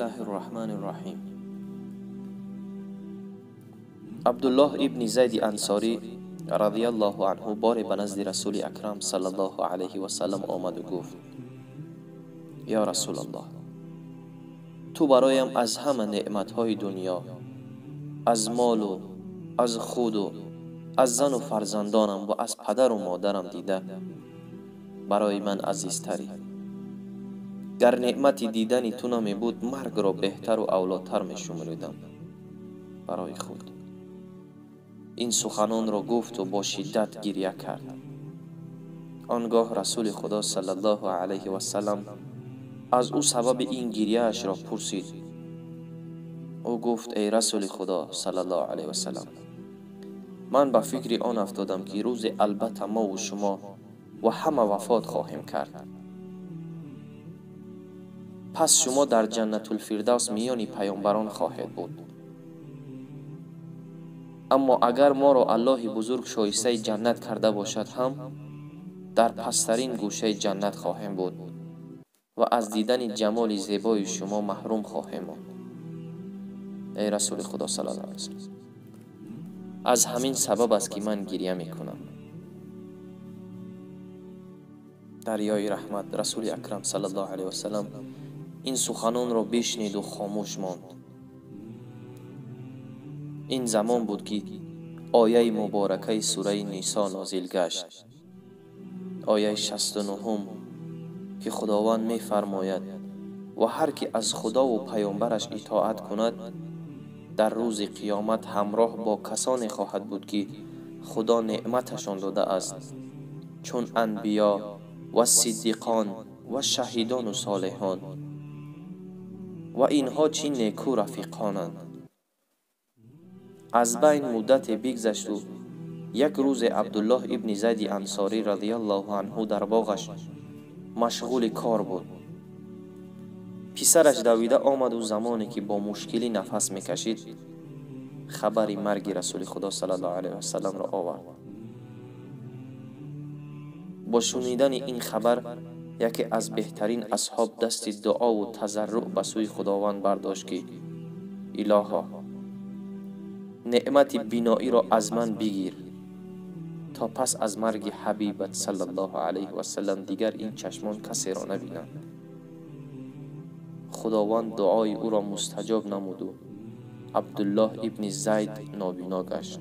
الله الرحمن الرحیم. عبدالله ابن زید انصاری رضی الله عنه باری به نزد رسول اکرم صلی الله علیه و سلم آمد و گفت: یا رسول الله، تو برایم از همه نعمتهای دنیا، از مال و از خود و از زن و فرزندانم و از پدر و مادرم دیده برای من عزیزتری. گر نعمت دیدنی تو نمی بود، مرگ را بهتر و اولاتر می شمردم برای خود. این سخنان را گفت و با شدت گریه کرد. آنگاه رسول خدا صلی الله علیه و سلم از او سبب این گریه اش را پرسید. او گفت: ای رسول خدا صلی الله علیه و سلم، من به فکر آن افتادم که روز البته ما و شما و همه وفات خواهیم کرد. پس شما در جنت الفردوس میان پیامبران خواهید بود. اما اگر ما را الله بزرگ شایسته جنت کرده باشد هم در پسترین گوشه جنت خواهیم بود و از دیدن جمال زیبای شما محروم خواهیم ماند. ای رسول خدا صلی الله علیه و سلم، از همین سبب است که من گریه میکنم. دریای رحمت رسول اکرم صلی الله علیه و سلم این سخنان را بشنید و خاموش ماند. این زمان بود که آیه مبارکه سوره نیسا نازل گشت، آیه 69 که خداوند می فرماید: و هر که از خدا و پیامبرش اطاعت کند در روز قیامت همراه با کسانی خواهد بود که خدا نعمتشان داده است، چون انبیا و صدیقان و شهیدان و صالحان، و اینها چه نیکو رفیقانند. از بین مدت بگذشت و یک روز عبدالله ابن زید انصاری رضی الله عنه در باغش مشغول کار بود. پسرش دویده آمد و زمانی که با مشکلی نفس میکشید خبر مرگ رسول خدا صلی الله علیه و سلم را آورد. با شنیدن این خبر یکی از بهترین اصحاب دست دعا و تضرع به سوی خداوند برداشت که: الها، نعمت بینایی را از من بگیر تا پس از مرگ حبیبت صلی الله علیه و سلم دیگر این چشمان کسی را نبینند. خداوند دعای او را مستجاب نمود و عبدالله ابن زید نابینا گشت.